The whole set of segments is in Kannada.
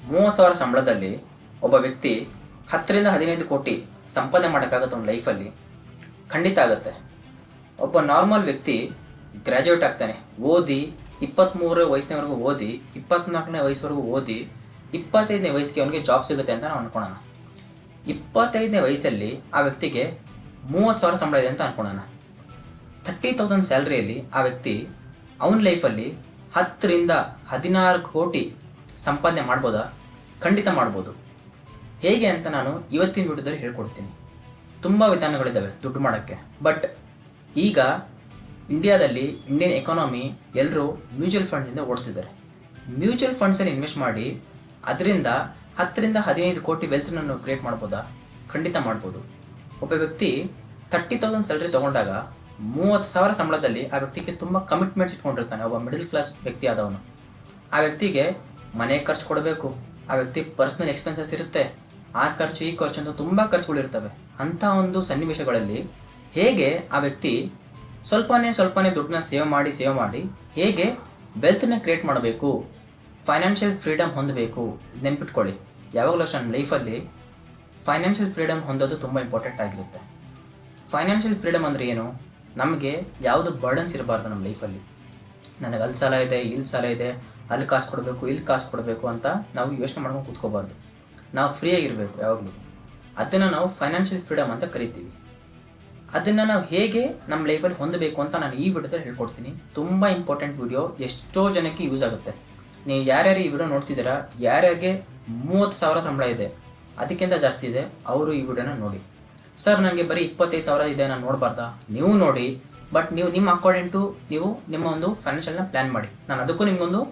30,000 ಸಂಬಳದಲ್ಲಿ ಒಬ್ಬ ವ್ಯಕ್ತಿ 10ರಿಂದ 15 ಕೋಟಿ ಸಂಪಾದನೆ ಮಾಡೋಕ್ಕಾಗುತ್ತೆ ಅವನ ಲೈಫಲ್ಲಿ? ಖಂಡಿತ ಆಗುತ್ತೆ. ಒಬ್ಬ ನಾರ್ಮಲ್ ವ್ಯಕ್ತಿ ಗ್ರ್ಯಾಜುಯೇಟ್ ಆಗ್ತಾನೆ, ಓದಿ 23 ವಯಸ್ಸಿನವರೆಗೂ ಓದಿ 24ನೇ ವಯಸ್ಸುವರೆಗೂ ಓದಿ 25ನೇ ವಯಸ್ಸಿಗೆ ಅವನಿಗೆ ಜಾಬ್ ಸಿಗುತ್ತೆ ಅಂತ ನಾವು ಅನ್ಕೊಳ್ಳೋಣ. 25ನೇ ವಯಸ್ಸಲ್ಲಿ ಆ ವ್ಯಕ್ತಿಗೆ 30,000 ಸಂಬಳ ಇದೆ ಅಂತ ಅನ್ಕೊಳ್ಳೋಣ. 30,000 ಸ್ಯಾಲ್ರಿಯಲ್ಲಿ ಆ ವ್ಯಕ್ತಿ ಅವನ ಲೈಫಲ್ಲಿ 10ರಿಂದ 16 ಕೋಟಿ ಸಂಪಾದನೆ ಮಾಡ್ಬೋದಾ? ಖಂಡಿತ ಮಾಡ್ಬೋದು. ಹೇಗೆ ಅಂತ ನಾನು ಇವತ್ತಿನ ವಿಡಿಯೋದಲ್ಲಿ ಹೇಳ್ಕೊಡ್ತೀನಿ. ತುಂಬ ವಿಧಾನಗಳಿದ್ದಾವೆ ದುಡ್ಡು ಮಾಡೋಕ್ಕೆ. ಬಟ್ ಈಗ ಇಂಡಿಯಾದಲ್ಲಿ ಇಂಡಿಯನ್ ಎಕಾನಮಿ ಎಲ್ಲರೂ ಮ್ಯೂಚುವಲ್ ಫಂಡ್ಸಿಂದ ಓಡ್ತಿದ್ದಾರೆ. ಮ್ಯೂಚುವಲ್ ಫಂಡ್ಸಲ್ಲಿ ಇನ್ವೆಸ್ಟ್ ಮಾಡಿ ಅದರಿಂದ 10ರಿಂದ 15 ಕೋಟಿ ವೆಲ್ತ್ನನ್ನು ಕ್ರಿಯೇಟ್ ಮಾಡ್ಬೋದಾ? ಖಂಡಿತ ಮಾಡ್ಬೋದು. ಒಬ್ಬ ವ್ಯಕ್ತಿ 30,000 ಸ್ಯಾಲ್ರಿ ತೊಗೊಂಡಾಗ 30,000 ಸಂಬಳದಲ್ಲಿ ಆ ವ್ಯಕ್ತಿಗೆ ತುಂಬ ಕಮಿಟ್ಮೆಂಟ್ಸ್ ಇಟ್ಕೊಂಡಿರ್ತಾನೆ. ಒಬ್ಬ ಮಿಡಲ್ ಕ್ಲಾಸ್ ವ್ಯಕ್ತಿ ಆದವನು. ಆ ವ್ಯಕ್ತಿಗೆ ಮನೆ ಖರ್ಚು ಕೊಡಬೇಕು, ಆ ವ್ಯಕ್ತಿ ಪರ್ಸ್ನಲ್ ಎಕ್ಸ್ಪೆನ್ಸಸ್ ಇರುತ್ತೆ, ಆ ಖರ್ಚು ಈ ಖರ್ಚು ಅಂತ ತುಂಬ ಖರ್ಚುಗಳಿರ್ತವೆ. ಅಂಥ ಒಂದು ಸನ್ನಿವೇಶಗಳಲ್ಲಿ ಹೇಗೆ ಆ ವ್ಯಕ್ತಿ ಸ್ವಲ್ಪನೇ ದುಡ್ಡನ್ನ ಸೇವ್ ಮಾಡಿ ಹೇಗೆ ವೆಲ್ತ್ನ ಕ್ರಿಯೇಟ್ ಮಾಡಬೇಕು, ಫೈನಾನ್ಷಿಯಲ್ ಫ್ರೀಡಮ್ ಹೊಂದಬೇಕು. ನೆನ್ಪಿಟ್ಕೊಳ್ಳಿ, ಯಾವಾಗಲೂ ಅಷ್ಟು ನನ್ನ ಲೈಫಲ್ಲಿ ಫೈನಾನ್ಷಿಯಲ್ ಫ್ರೀಡಮ್ ಹೊಂದೋದು ತುಂಬ ಇಂಪಾರ್ಟೆಂಟ್ ಆಗಿರುತ್ತೆ. ಫೈನಾನ್ಷಿಯಲ್ ಫ್ರೀಡಮ್ ಅಂದರೆ ಏನು? ನಮಗೆ ಯಾವುದು ಬರ್ಡನ್ಸ್ ಇರಬಾರ್ದು ನಮ್ಮ ಲೈಫಲ್ಲಿ. ನನಗೆ ಅಲ್ಲಿ ಸಾಲ ಇದೆ, ಇಲ್ಲಿ ಸಾಲ ಇದೆ, ಅಲ್ಲಿ ಕಾಸು ಕೊಡಬೇಕು, ಇಲ್ಲಿ ಕಾಸು ಕೊಡಬೇಕು ಅಂತ ನಾವು ಯೋಚನೆ ಮಾಡ್ಕೊಂಡು ಕೂತ್ಕೋಬಾರ್ದು. ನಾವು ಫ್ರೀಯಾಗಿರಬೇಕು ಯಾವಾಗಲೂ. ಅದನ್ನು ನಾವು ಫೈನಾನ್ಷಿಯಲ್ ಫ್ರೀಡಮ್ ಅಂತ ಕರಿತೀವಿ. ಅದನ್ನು ನಾವು ಹೇಗೆ ನಮ್ಮ ಲೈಫಲ್ಲಿ ಹೊಂದಬೇಕು ಅಂತ ನಾನು ಈ ವಿಡಿಯೋದಲ್ಲಿ ಹೇಳ್ಕೊಡ್ತೀನಿ. ತುಂಬ ಇಂಪಾರ್ಟೆಂಟ್ ವಿಡಿಯೋ, ಎಷ್ಟೋ ಜನಕ್ಕೆ ಯೂಸ್ ಆಗುತ್ತೆ. ನೀವು ಯಾರ್ಯಾರು ಈ ವಿಡಿಯೋ ನೋಡ್ತಿದ್ದೀರಾ, ಯಾರ್ಯಾರಿಗೆ 30,000 ಸಂಬಳ ಇದೆ, ಅದಕ್ಕಿಂತ ಜಾಸ್ತಿ ಇದೆ, ಅವರು ಈ ವಿಡಿಯೋನ ನೋಡಿ. ಸರ್ ನನಗೆ ಬರೀ 25,000 ಇದೆ, ನಾನು ನೋಡಬಾರ್ದಾ? ನೀವು ನೋಡಿ, ಬಟ್ ನೀವು ನಿಮ್ಮ ಅಕಾರ್ಡಿಂಗ್ ನೀವು ನಿಮ್ಮ ಒಂದು ಫೈನಾನ್ಷಿಯಲ್ನ ಪ್ಲ್ಯಾನ್ ಮಾಡಿ. ನಾನು ಅದಕ್ಕೂ ನಿಮಗೊಂದು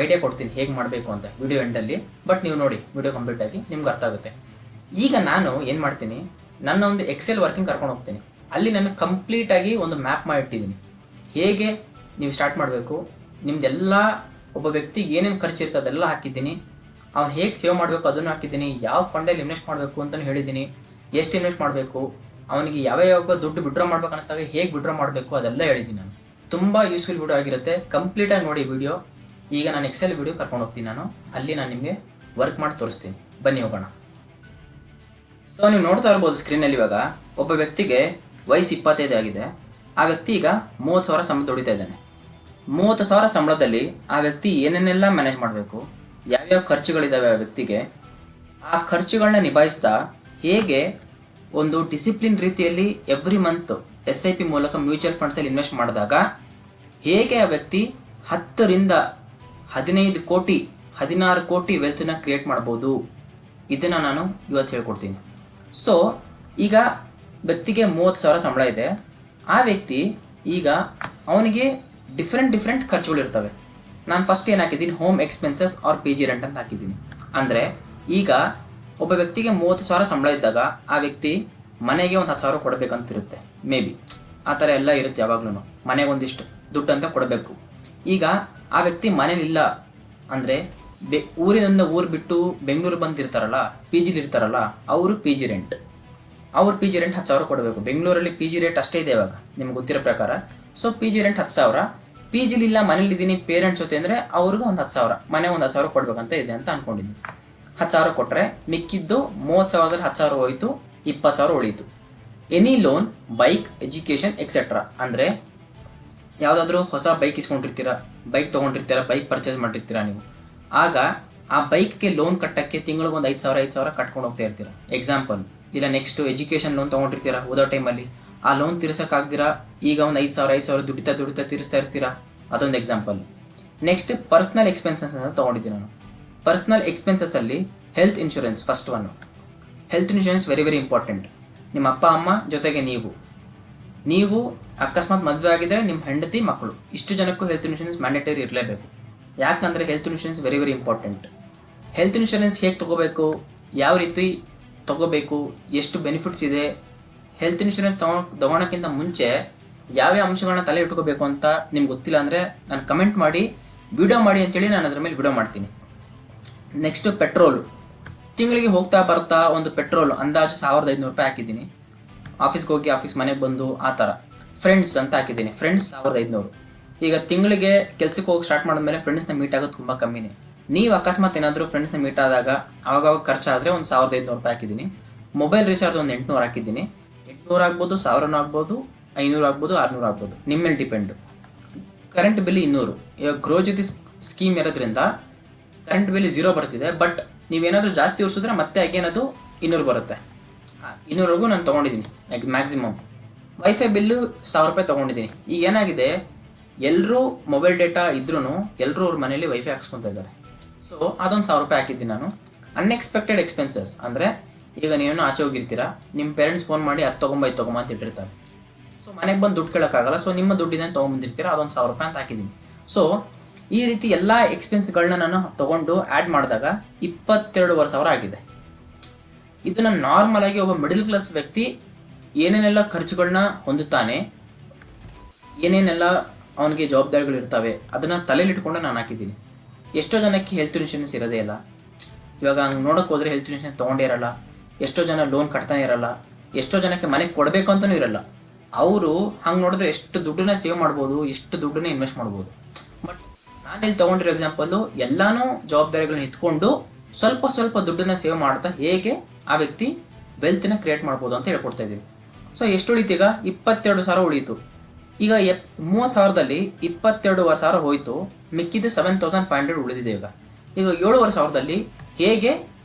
ಐಡಿಯಾ ಕೊಡ್ತೀನಿ ಹೇಗೆ ಮಾಡಬೇಕು ಅಂತ ವಿಡಿಯೋ ಎಂಡಲ್ಲಿ. ಬಟ್ ನೀವು ನೋಡಿ ವಿಡಿಯೋ ಕಂಪ್ಲೀಟಾಗಿ ನಿಮ್ಗೆ ಅರ್ಥ ಆಗುತ್ತೆ. ಈಗ ನಾನು ಏನು ಮಾಡ್ತೀನಿ, ನನ್ನ ಒಂದು ಎಕ್ಸೆಲ್ ವರ್ಕಿಂಗ್ ಕರ್ಕೊಂಡು ಹೋಗ್ತೀನಿ. ಅಲ್ಲಿ ನಾನು ಕಂಪ್ಲೀಟಾಗಿ ಒಂದು ಮ್ಯಾಪ್ ಮಾಡಿಟ್ಟಿದ್ದೀನಿ. ಹೇಗೆ ನೀವು ಸ್ಟಾರ್ಟ್ ಮಾಡಬೇಕು, ನಿಮ್ದೆಲ್ಲ ಒಬ್ಬ ವ್ಯಕ್ತಿಗೆ ಏನೇನು ಖರ್ಚಿರ್ತದೆ ಅದೆಲ್ಲ ಹಾಕಿದ್ದೀನಿ. ಅವ್ನು ಹೇಗೆ ಸೇವ್ ಮಾಡಬೇಕು ಅದನ್ನು ಹಾಕಿದ್ದೀನಿ. ಯಾವ ಫಂಡಲ್ಲಿ ಇನ್ವೆಸ್ಟ್ ಮಾಡಬೇಕು ಅಂತಲೂ ಹೇಳಿದ್ದೀನಿ. ಎಷ್ಟು ಇನ್ವೆಸ್ಟ್ ಮಾಡಬೇಕು, ಅವನಿಗೆ ಯಾವ್ಯಾವ ದುಡ್ಡು ವಿಡ್ರಾ ಮಾಡ್ಬೇಕು ಅನಿಸ್ದಾಗ ಹೇಗೆ ವಿಡ್ರಾ ಮಾಡಬೇಕು ಅದೆಲ್ಲ ಹೇಳಿದ್ದೀನಿ ನಾನು. ತುಂಬ ಯೂಸ್ಫುಲ್ ವಿಡಿಯೋ ಆಗಿರುತ್ತೆ. ಕಂಪ್ಲೀಟಾಗಿ ನೋಡಿ ವಿಡಿಯೋ. ಈಗ ನಾನು ಎಕ್ಸೆಲ್ ವಿಡಿಯೋ ಕರ್ಕೊಂಡು ಹೋಗ್ತೀನಿ ನಾನು. ಅಲ್ಲಿ ನಾನು ನಿಮಗೆ ವರ್ಕ್ ಮಾಡಿ ತೋರಿಸ್ತೀನಿ. ಬನ್ನಿ ಹೋಗೋಣ. ಸೊ ನೀವು ನೋಡ್ತಾ ಇರ್ಬೋದು ಸ್ಕ್ರೀನಲ್ಲಿ, ಇವಾಗ ಒಬ್ಬ ವ್ಯಕ್ತಿಗೆ ವಯಸ್ಸು 25 ಆಗಿದೆ. ಆ ವ್ಯಕ್ತಿ ಈಗ 30,000 ಸಂಬಳ ದುಡಿತಾ ಇದ್ದಾನೆ. 30,000 ಸಂಬಳದಲ್ಲಿ ಆ ವ್ಯಕ್ತಿ ಏನೇನೆಲ್ಲ ಮ್ಯಾನೇಜ್ ಮಾಡಬೇಕು, ಯಾವ್ಯಾವ ಖರ್ಚುಗಳಿದ್ದಾವೆ ಆ ವ್ಯಕ್ತಿಗೆ, ಆ ಖರ್ಚುಗಳನ್ನ ನಿಭಾಯಿಸ್ತಾ ಹೇಗೆ ಒಂದು ಡಿಸಿಪ್ಲಿನ್ ರೀತಿಯಲ್ಲಿ ಎವ್ರಿ ಮಂತ್ SIP ಮೂಲಕ ಮ್ಯೂಚುವಲ್ ಫಂಡ್ಸಲ್ಲಿ ಇನ್ವೆಸ್ಟ್ ಮಾಡಿದಾಗ ಹೇಗೆ ಆ ವ್ಯಕ್ತಿ 10ರಿಂದ 15 ಕೋಟಿ 16 ಕೋಟಿ ವೆಲ್ತ್ನ ಕ್ರಿಯೇಟ್ ಮಾಡ್ಬೋದು, ಇದನ್ನು ನಾನು ಇವತ್ತು ಹೇಳ್ಕೊಡ್ತೀನಿ. ಸೊ ಈಗ ವ್ಯಕ್ತಿಗೆ 30,000 ಸಂಬಳ ಇದೆ. ಆ ವ್ಯಕ್ತಿ ಈಗ ಅವನಿಗೆ ಡಿಫ್ರೆಂಟ್ ಖರ್ಚುಗಳಿರ್ತವೆ. ನಾನು ಫಸ್ಟ್ ಏನು ಹಾಕಿದ್ದೀನಿ, home expenses or PG rent ಅಂತ ಹಾಕಿದ್ದೀನಿ. ಅಂದರೆ ಈಗ ಒಬ್ಬ ವ್ಯಕ್ತಿಗೆ 30,000 ಸಂಬಳ ಇದ್ದಾಗ ಆ ವ್ಯಕ್ತಿ ಮನೆಗೆ ಒಂದು 10,000 ಕೊಡಬೇಕಂತಿರುತ್ತೆ. ಮೇ ಬಿ ಆ ಥರ ಎಲ್ಲ ಇರುತ್ತೆ. ಯಾವಾಗ್ಲೂ ಮನೆಗೆ ಒಂದಿಷ್ಟು ದುಡ್ಡು ಅಂತ ಕೊಡಬೇಕು. ಈಗ ಆ ವ್ಯಕ್ತಿ ಮನೇಲಿಲ್ಲ ಅಂದರೆ ಊರಿನಿಂದ ಊರು ಬಿಟ್ಟು ಬೆಂಗಳೂರು ಬಂದಿರ್ತಾರಲ್ಲ, PG ಇರ್ತಾರಲ್ಲ, ಅವರು PG ರೆಂಟ್ 10,000 ಕೊಡಬೇಕು. ಬೆಂಗಳೂರಲ್ಲಿ PG ರೇಟ್ ಅಷ್ಟೇ ಇದೆ ಇವಾಗ, ನಿಮ್ಗೆ ಗೊತ್ತಿರೋ ಪ್ರಕಾರ. So PG rent 10,000. PGಲಿಲ್ಲ, ಮನೇಲಿದ್ದೀನಿ ಪೇರೆಂಟ್ಸ್ ಜೊತೆ ಅಂದರೆ ಅವ್ರಿಗೆ ಒಂದು 10,000, ಮನೆಗೆ ಒಂದು 10,000 ಕೊಡಬೇಕಂತ ಇದೆ ಅಂತ ಅಂದ್ಕೊಂಡಿದ್ದೀನಿ. 10,000 ಕೊಟ್ಟರೆ ಮಿಕ್ಕಿದ್ದು 30,000ದಲ್ಲಿ 10,000 ಹೋಯಿತು, 20,000 ಉಳೀತು. Any loan, bike, education etcetera. ಅಂದರೆ ಯಾವುದಾದ್ರೂ ಹೊಸ ಬೈಕ್ ಇಸ್ಕೊಂಡಿರ್ತೀರಾ, ಬೈಕ್ ತೊಗೊಂಡಿರ್ತೀರಾ, ಬೈಕ್ ಪರ್ಚೇಸ್ ಮಾಡಿರ್ತೀರಾ ನೀವು. ಆಗ ಆ ಬೈಕ್ಗೆ ಲೋನ್ ಕಟ್ಟೋಕ್ಕೆ ತಿಂಗಳಿಗೆ ಒಂದು 5,000 ಕಟ್ಕೊಂಡು ಹೋಗ್ತಾ ಇರ್ತೀರ ಎಕ್ಸಾಂಪಲ್. ಇಲ್ಲ ನೆಕ್ಸ್ಟು ಎಜುಕೇಷನ್ ಲೋನ್ ತೊಗೊಂಡಿರ್ತೀರಾ ಓದೋ ಟೈಮಲ್ಲಿ, ಆ ಲೋನ್ ತೀರ್ಸೋಕ್ಕಾಗ್ದಿರಾ ಈಗ ಒಂದು 5,000 ದುಡಿತಾ ತೀರಿಸ್ತಾ ಇರ್ತೀರಾ, ಅದೊಂದು ಎಕ್ಸಾಂಪಲ್. ನೆಕ್ಸ್ಟ್ ಪರ್ಸ್ನಲ್ ಎಕ್ಸ್ಪೆನ್ಸಸ್ ಅಂತ ತೊಗೊಂಡಿದ್ದೀನಿ ನಾನು. ಪರ್ಸ್ನಲ್ ಎಕ್ಸ್ಪೆನ್ಸಸ್ಸಲ್ಲಿ health insurance first one. Health insurance very important. ನಿಮ್ಮ ಅಪ್ಪ ಅಮ್ಮ ಜೊತೆಗೆ ನೀವು ಅಕಸ್ಮಾತ್ ಮದುವೆ ಆಗಿದ್ದರೆ ನಿಮ್ಮ ಹೆಂಡತಿ ಮಕ್ಕಳು, ಇಷ್ಟು ಜನಕ್ಕೂ ಹೆಲ್ತ್ ಇನ್ಶೂರೆನ್ಸ್ ಮ್ಯಾಂಡೇಟರಿ ಇರಲೇಬೇಕು. ಯಾಕಂದರೆ health insurance very important. Health insurance ಹೇಗೆ ತೊಗೋಬೇಕು, ಯಾವ ರೀತಿ ತೊಗೋಬೇಕು, ಎಷ್ಟು ಬೆನಿಫಿಟ್ಸ್ ಇದೆ, ಹೆಲ್ತ್ ಇನ್ಶೂರೆನ್ಸ್ ತೊಗೊಳಕ್ಕಿಂತ ಮುಂಚೆ ಯಾವ್ಯಾವ ಅಂಶಗಳನ್ನ ತಲೆ ಇಟ್ಕೋಬೇಕು ಅಂತ ನಿಮ್ಗೆ ಗೊತ್ತಿಲ್ಲ ಅಂದರೆ ನಾನು ಕಮೆಂಟ್ ಮಾಡಿ ವಿಡಿಯೋ ಮಾಡಿ ಅಂತೇಳಿ ನಾನು ಅದ್ರ ಮೇಲೆ ವಿಡಿಯೋ ಮಾಡ್ತೀನಿ. Next petrol. ತಿಂಗಳಿಗೆ ಹೋಗ್ತಾ ಬರ್ತಾ ಒಂದು ಪೆಟ್ರೋಲು ಅಂದಾಜು 1,500 ರೂಪಾಯಿ ಹಾಕಿದ್ದೀನಿ. ಆಫೀಸ್ಗೆ ಹೋಗಿ ಮನೆಗೆ ಬಂದು ಆ ಥರ. ಫ್ರೆಂಡ್ಸ್ ಅಂತ ಹಾಕಿದ್ದೀನಿ, ಫ್ರೆಂಡ್ಸ್ 1,500. ಈಗ ತಿಂಗಳಿಗೆ ಕೆಲಸಕ್ಕೆ ಹೋಗಿ ಸ್ಟಾರ್ಟ್ ಮಾಡಿದ್ಮೇಲೆ ಫ್ರೆಂಡ್ಸ್ನ ಮೀಟ್ ಆಗೋದು ತುಂಬ ಕಮ್ಮಿನೇ. ನೀವು ಅಕಸ್ಮಾತ್ ಏನಾದರೂ ಫ್ರೆಂಡ್ಸ್ನ ಮೀಟ್ ಆದಾಗ ಅವಾಗವಾಗ ಖರ್ಚಾದರೆ ಒಂದು 1500 ರೂಪಾಯಿ ಹಾಕಿದ್ದೀನಿ. ಮೊಬೈಲ್ ರೀಚಾರ್ಜ್ ಒಂದು 800 ಹಾಕಿದ್ದೀನಿ. 800 ಆಗ್ಬೋದು, 1000 ಆಗ್ಬೋದು, 500 ಆಗ್ಬೋದು, 600 ಆಗ್ಬೋದು, ನಿಮ್ಮ ಮೇಲೆ ಡಿಪೆಂಡು. Current bill 200. ಇವಾಗ ಗೃಹ ಜ್ಯೋತಿ ಸ್ಕೀಮ್ ಇರೋದ್ರಿಂದ ಕರೆಂಟ್ ಬಿಲ್ 0 ಬರ್ತಿದೆ. ಬಟ್ ನೀವೇನಾದರೂ ಜಾಸ್ತಿ ಉಳಿಸಿದ್ರೆ ಮತ್ತೆ ಅಗೇನ್ ಅದು 200 ಬರುತ್ತೆ. 200ವರೆಗೂ ನಾನು ತೊಗೊಂಡಿದ್ದೀನಿ ಮ್ಯಾಕ್ಸಿಮಮ್. ವೈಫೈ ಬಿಲ್ಲು 1000 ರೂಪಾಯಿ ತೊಗೊಂಡಿದ್ದೀನಿ. ಈಗ ಏನಾಗಿದೆ, ಎಲ್ಲರೂ ಮೊಬೈಲ್ ಡೇಟಾ ಇದ್ರೂ ಎಲ್ಲರೂ ಅವ್ರ ಮನೇಲಿ ವೈಫೈ ಹಾಕ್ಸ್ಕೊತಾ ಇದ್ದಾರೆ. ಸೊ ಅದೊಂದು 1000 ರೂಪಾಯಿ ಹಾಕಿದ್ದೀನಿ ನಾನು. ಅನ್ಎಕ್ಸ್ಪೆಕ್ಟೆಡ್ ಎಕ್ಸ್ಪೆನ್ಸಸ್ ಅಂದರೆ ಈಗ ನೀವೇನೋ ಆಚೆ ಹೋಗಿರ್ತೀರಾ, ನಿಮ್ಮ ಪೇರೆಂಟ್ಸ್ ಫೋನ್ ಮಾಡಿ ಅದು ತೊಗೊಂಬ ಇದು ತೊಗೊಂಬ ಅಂತ ಇಟ್ಟಿರ್ತಾರೆ. ಸೊ ಮನೆಗೆ ಬಂದು ದುಡ್ಡು ಕೇಳೋಕ್ಕಾಗಲ್ಲ. ಸೊ ನಿಮ್ಮ ದುಡ್ಡಿನ ತೊಗೊಂಬಂದಿರ್ತೀರ, ಅದೊಂದು 1000 ರೂಪಾಯಿ ಅಂತ ಹಾಕಿದ್ದೀನಿ. ಸೊ ಈ ರೀತಿ ಎಲ್ಲ ಎಕ್ಸ್ಪೆನ್ಸ್ಗಳನ್ನ ನಾನು ತೊಗೊಂಡು ಆ್ಯಡ್ ಮಾಡಿದಾಗ 22,500 ಆಗಿದೆ. ಇದು ನಾನು ನಾರ್ಮಲ್ ಆಗಿ ಒಬ್ಬ ಮಿಡಲ್ ಕ್ಲಾಸ್ ವ್ಯಕ್ತಿ ಏನೇನೆಲ್ಲ ಖರ್ಚುಗಳನ್ನ ಹೊಂದುತ್ತಾನೆ, ಏನೇನೆಲ್ಲ ಅವನಿಗೆ ಜವಾಬ್ದಾರಿಗಳು ಇರ್ತವೆ ಅದನ್ನು ತಲೆಯಲ್ಲಿಟ್ಕೊಂಡು ನಾನು ಹಾಕಿದ್ದೀನಿ. ಎಷ್ಟೋ ಜನಕ್ಕೆ ಹೆಲ್ತ್ ಇನ್ಶೂರೆನ್ಸ್ ಇರೋದೇ ಇಲ್ಲ. ಇವಾಗ ಹಂಗೆ ನೋಡೋಕೆ ಹೋದರೆ ಹೆಲ್ತ್ ಇನ್ಶೂರೆನ್ಸ್ ತೊಗೊಂಡೇ ಇರಲ್ಲ. ಎಷ್ಟೋ ಜನ ಲೋನ್ ಕಟ್ತಾನೆ ಇರಲ್ಲ. ಎಷ್ಟೋ ಜನಕ್ಕೆ ಮನೆಗೆ ಕೊಡಬೇಕು ಅಂತಲೂ ಇರಲ್ಲ. ಅವರು ಹಂಗೆ ನೋಡಿದ್ರೆ ಎಷ್ಟು ದುಡ್ಡನ್ನ ಸೇವ್ ಮಾಡ್ಬೋದು, ಎಷ್ಟು ದುಡ್ಡನ್ನ ಇನ್ವೆಸ್ಟ್ ಮಾಡ್ಬೋದು. ಬಟ್ ನಾನಿಲ್ಲಿ ತೊಗೊಂಡಿರೋ ಎಕ್ಸಾಂಪಲ್ಲು ಎಲ್ಲನೂ ಜವಾಬ್ದಾರಿಗಳನ್ನ ಎತ್ಕೊಂಡು ಸ್ವಲ್ಪ ಸ್ವಲ್ಪ ದುಡ್ಡನ್ನ ಸೇವ್ ಮಾಡ್ತಾ ಹೇಗೆ ಆ ವ್ಯಕ್ತಿ ವೆಲ್ತ್ನ ಕ್ರಿಯೇಟ್ ಮಾಡ್ಬೋದು ಅಂತ ಹೇಳ್ಕೊಡ್ತಾ ಇದ್ದೀನಿ. ಸೊ ಎಷ್ಟು ಉಳಿತು ಈಗ? 22,000 ಉಳೀತು. ಈಗ 30,000ದಲ್ಲಿ 22,500 ಹೋಯಿತು. ಮಿಕ್ಕಿದ್ದು 7,500 ಉಳಿದಿದೆ. ಈಗ 7,500ದಲ್ಲಿ ಹೇಗೆ